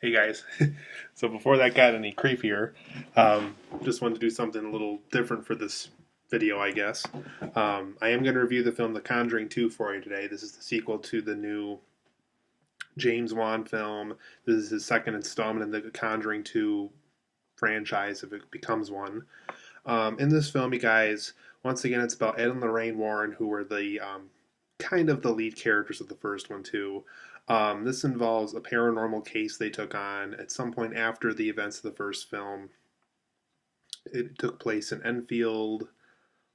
Hey guys. So before that got any creepier, um, just wanted to do something a little different for this video, I guess. I am going to review the film The Conjuring 2 for you today. This is the sequel to the new James Wan film. This is his second installment in the Conjuring 2 franchise, if it becomes one. In this film, you guys, once again, it's about Ed and Lorraine Warren, who were the kind of the lead characters of the first one too. This involves a paranormal case they took on at some point after the events of the first film. It took place in Enfield,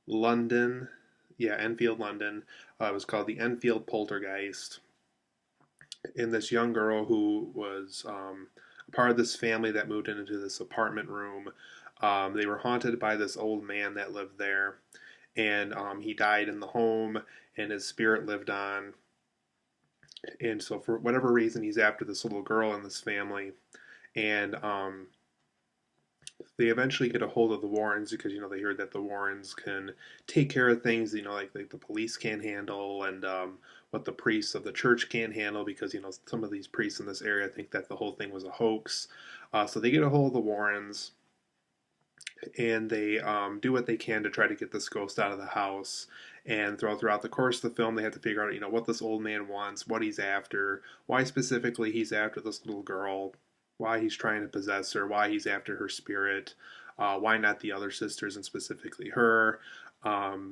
London. Yeah, Enfield, London. It was called the Enfield Poltergeist. And this young girl who was part of this family that moved into this apartment room. They were haunted by this old man that lived there, and he died in the home, and his spirit lived on. And so, for whatever reason, he's after this little girl in this family, and they eventually get a hold of the Warrens because they hear that the Warrens can take care of things like the police can't handle, and what the priests of the church can't handle because some of these priests in this area think that the whole thing was a hoax. So they get a hold of the Warrens, and they do what they can to try to get this ghost out of the house. And throughout the course of the film, they have to figure out, what this old man wants, what he's after, why specifically he's after this little girl, why he's trying to possess her, why he's after her spirit, why not the other sisters and specifically her.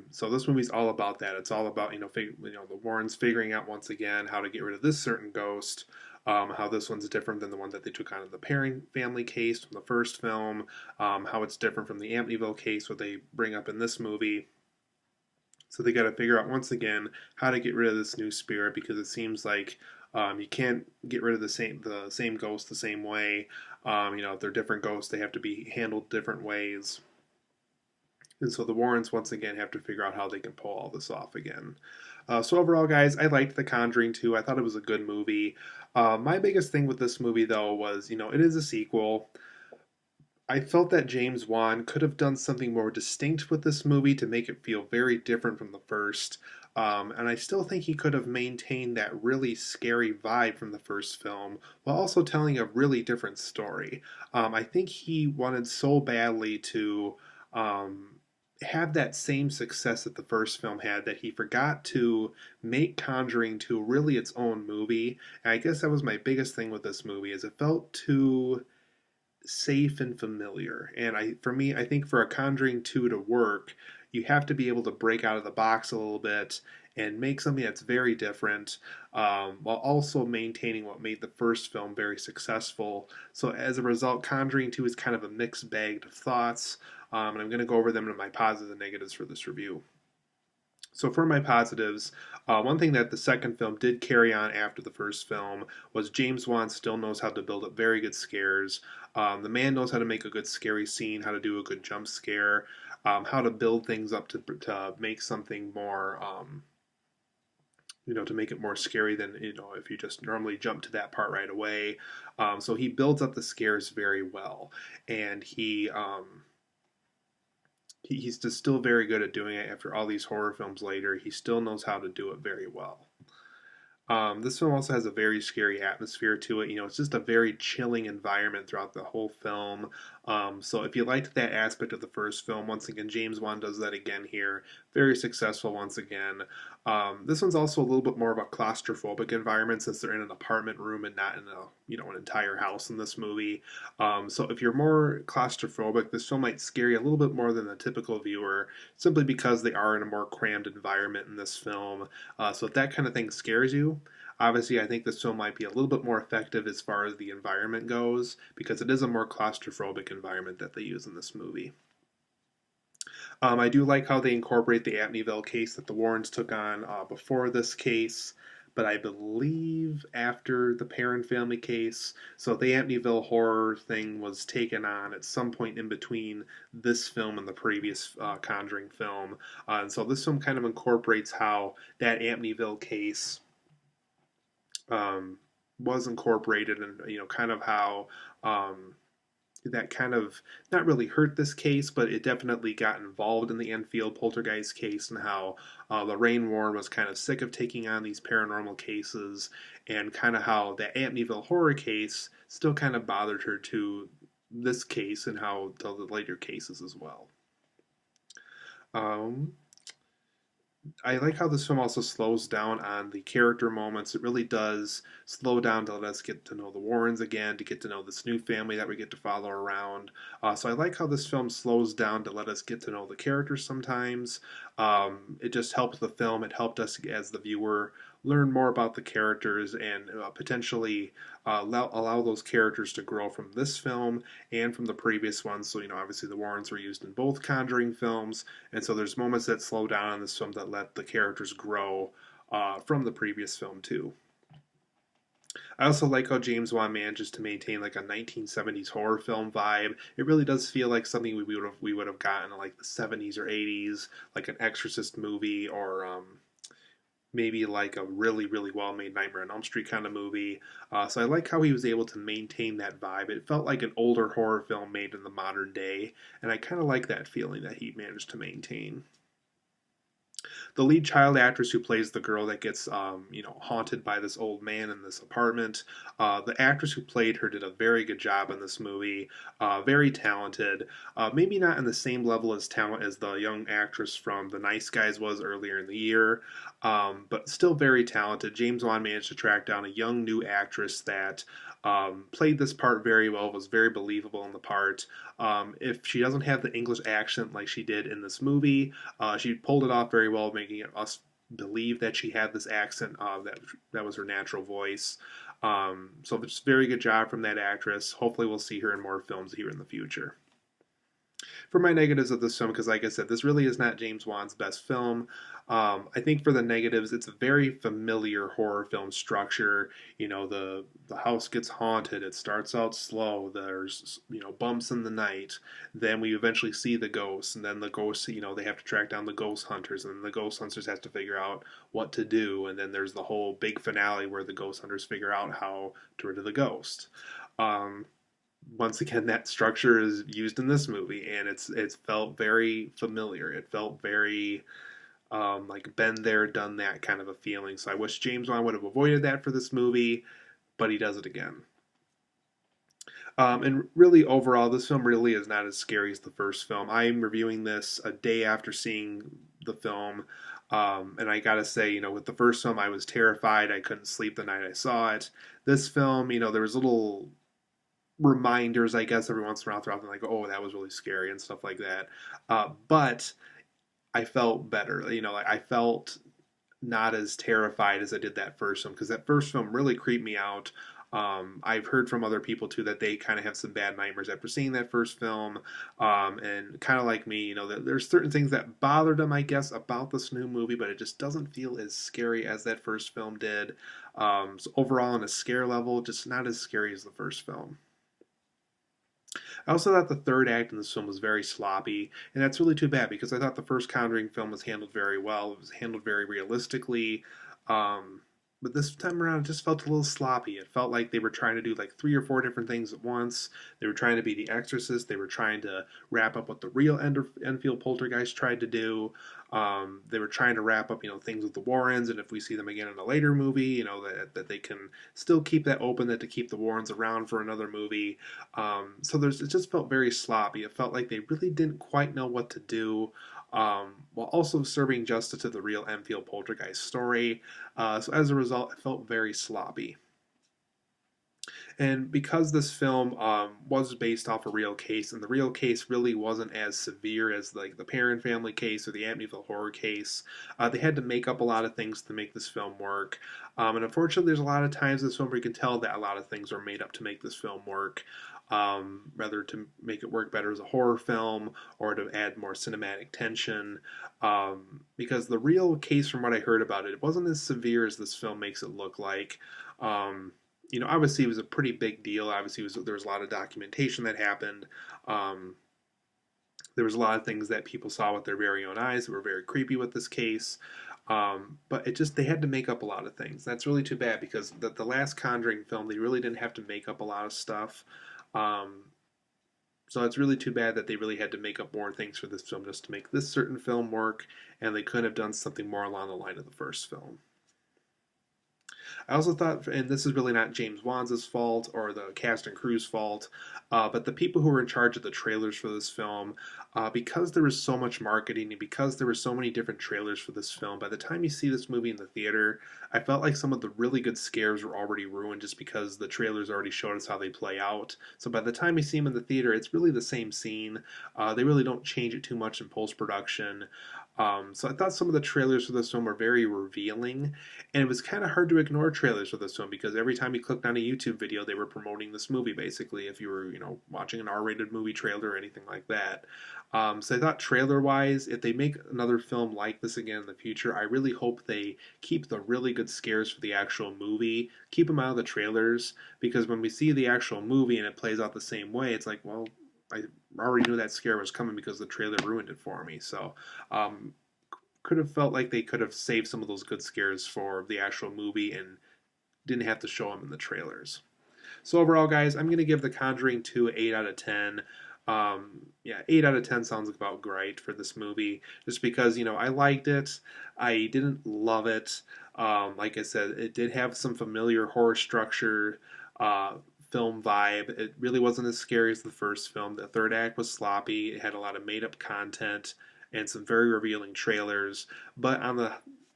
So this movie's all about that. It's all about the Warrens figuring out once again how to get rid of this certain ghost. How this one's different than the one that they took on in the Perry family case from the first film, how it's different from the Amityville case, what they bring up in this movie. So they got to figure out once again how to get rid of this new spirit because it seems like you can't get rid of the same ghost the same way. If they're different ghosts, they have to be handled different ways. And so the Warrens once again have to figure out how they can pull all this off again. So overall, guys, I liked The Conjuring 2. I thought it was a good movie. My biggest thing with this movie, though, was it is a sequel. I felt that James Wan could have done something more distinct with this movie to make it feel very different from the first. And I still think he could have maintained that really scary vibe from the first film while also telling a really different story. I think he wanted so badly to have that same success that the first film had that he forgot to make Conjuring 2 really its own movie. And I guess that was my biggest thing with this movie is it felt too safe and familiar. And for me, I think for a Conjuring 2 to work, you have to be able to break out of the box a little bit and make something that's very different, while also maintaining what made the first film very successful. So as a result, Conjuring 2 is kind of a mixed bag of thoughts, and I'm going to go over them in my positives and negatives for this review. So for my positives, one thing that the second film did carry on after the first film was James Wan still knows how to build up very good scares. The man knows how to make a good scary scene, how to do a good jump scare, how to build things up to make something more, to make it more scary than if you just normally jump to that part right away. So he builds up the scares very well, and he's just still very good at doing it after all these horror films later. He still knows how to do it very well. This film also has a very scary atmosphere to it. It's just a very chilling environment throughout the whole film. So if you liked that aspect of the first film, once again, James Wan does that again here. Very successful once again. This one's also a little bit more of a claustrophobic environment since they're in an apartment room and not in an entire house in this movie. So if you're more claustrophobic, this film might scare you a little bit more than the typical viewer, simply because they are in a more crammed environment in this film. So if that kind of thing scares you, obviously, I think this film might be a little bit more effective as far as the environment goes because it is a more claustrophobic environment that they use in this movie. I do like how they incorporate the Amityville case that the Warrens took on before this case, but I believe after the Perron family case. So the Amityville horror thing was taken on at some point in between this film and the previous Conjuring film. And so this film kind of incorporates how that Amityville case was incorporated and kind of how that kind of not really hurt this case, but it definitely got involved in the Enfield poltergeist case, and how Lorraine Warren was kind of sick of taking on these paranormal cases, and kind of how the Amityville horror case still kind of bothered her to this case, and how the later cases as well. Um, I like how this film also slows down on the character moments. It really does slow down to let us get to know the Warrens again, to get to know this new family that we get to follow around. So I like how this film slows down to let us get to know the characters sometimes. It just helps the film. It helped us as the viewer learn more about the characters, and potentially allow those characters to grow from this film and from the previous ones. So, obviously the Warrens were used in both Conjuring films, and so there's moments that slow down in this film that let the characters grow from the previous film too. I also like how James Wan manages to maintain like a 1970s horror film vibe. It really does feel like something we would have gotten in like the 70s or 80s, like an Exorcist movie, or maybe like a really really well made Nightmare on Elm Street kind of movie. So I like how he was able to maintain that vibe. It felt like an older horror film made in the modern day, and I kind of like that feeling that he managed to maintain. The lead child actress who plays the girl that gets haunted by this old man in this apartment, the actress who played her did a very good job in this movie. Very talented. Maybe not in the same level as talent as the young actress from The Nice Guys was earlier in the year, but still very talented. James Wan managed to track down a young new actress that played this part very well, was very believable in the part. If she doesn't have the English accent like she did in this movie, she pulled it off very well, making us believe that she had this accent, that was her natural voice. So just very good job from that actress. Hopefully we'll see her in more films here in the future. For my negatives of this film, because like I said, this really is not James Wan's best film. I think for the negatives, it's a very familiar horror film structure. The house gets haunted. It starts out slow. There's bumps in the night. Then we eventually see the ghosts, and then the ghosts, they have to track down the ghost hunters, and the ghost hunters have to figure out what to do. And then there's the whole big finale where the ghost hunters figure out how to rid of the ghost. Um, Once again, that structure is used in this movie, and it's felt very familiar. It felt very like been there, done that kind of a feeling. So I wish James Wan would have avoided that for this movie, but he does it again. And really, overall, this film really is not as scary as the first film. I'm reviewing this a day after seeing the film, and I gotta say, with the first film, I was terrified. I couldn't sleep the night I saw it. This film, there was little reminders, I guess, every once in a while throughout, like, oh, that was really scary and stuff like that. But I felt better. Like I felt not as terrified as I did that first film, because that first film really creeped me out. I've heard from other people too that they kind of have some bad nightmares after seeing that first film, and kind of like me, that there's certain things that bothered them, I guess, about this new movie, but it just doesn't feel as scary as that first film did. So overall, on a scare level, just not as scary as the first film. I also thought the third act in this film was very sloppy, and that's really too bad, because I thought the first Conjuring film was handled very well. It was handled very realistically. Um, but this time around, it just felt a little sloppy. It felt like they were trying to do like three or four different things at once. They were trying to be The Exorcist. They were trying to wrap up what the real Enfield Poltergeist tried to do. They were trying to wrap up, things with the Warrens, and if we see them again in a later movie, that they can still keep that open, that to keep the Warrens around for another movie. So it just felt very sloppy. It felt like they really didn't quite know what to do, while also serving justice to the real Enfield Poltergeist story. So as a result, it felt very sloppy. And because this film was based off a real case, and the real case really wasn't as severe as like the Perron family case or the Amityville horror case, they had to make up a lot of things to make this film work. And unfortunately, there's a lot of times in this film where you can tell that a lot of things are made up to make this film work. Rather to make it work better as a horror film, or to add more cinematic tension. Because the real case, from what I heard about it, it wasn't as severe as this film makes it look like. Um, Obviously it was a pretty big deal. Obviously, there was a lot of documentation that happened. Um, there was a lot of things that people saw with their very own eyes that were very creepy with this case. But they had to make up a lot of things. That's really too bad, because the last Conjuring film, they really didn't have to make up a lot of stuff. Um, So it's really too bad that they really had to make up more things for this film just to make this certain film work, and they could have done something more along the line of the first film. I also thought, and this is really not James Wan's fault or the cast and crew's fault, but the people who were in charge of the trailers for this film, because there was so much marketing and because there were so many different trailers for this film, by the time you see this movie in the theater, I felt like some of the really good scares were already ruined just because the trailers already showed us how they play out. So by the time you see them in the theater, it's really the same scene. They really don't change it too much in post production. So I thought some of the trailers for this film were very revealing, and it was kind of hard to ignore trailers for this film because every time you clicked on a YouTube video, they were promoting this movie basically. If you were, watching an R-rated movie trailer or anything like that. So I thought trailer-wise, if they make another film like this again in the future, I really hope they keep the really good scares for the actual movie, keep them out of the trailers, because when we see the actual movie and it plays out the same way, it's like, well, I already knew that scare was coming because the trailer ruined it for me. So could have felt like they could have saved some of those good scares for the actual movie and didn't have to show them in the trailers. So overall, guys, I'm going to give The Conjuring 2 8 out of 10. Yeah, 8 out of 10 sounds about great for this movie, just because, I liked it. I didn't love it. Like I said, it did have some familiar horror structure, film vibe. It really wasn't as scary as the first film. The third act was sloppy. It had a lot of made up content and some very revealing trailers. But on the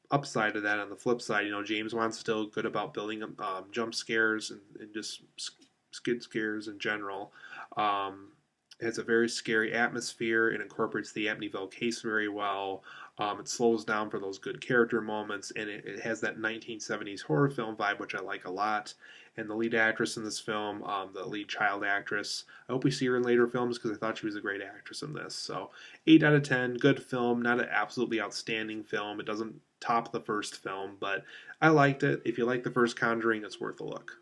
upside of that, on the flip side, James Wan's still good about building jump scares and just skid scares in general. It has a very scary atmosphere. It incorporates the Amityville case very well. It slows down for those good character moments, and it has that 1970s horror film vibe, which I like a lot. And the lead actress in this film, the lead child actress, I hope we see her in later films because I thought she was a great actress in this. So, 8 out of 10, good film, not an absolutely outstanding film. It doesn't top the first film, but I liked it. If you like the first Conjuring, it's worth a look.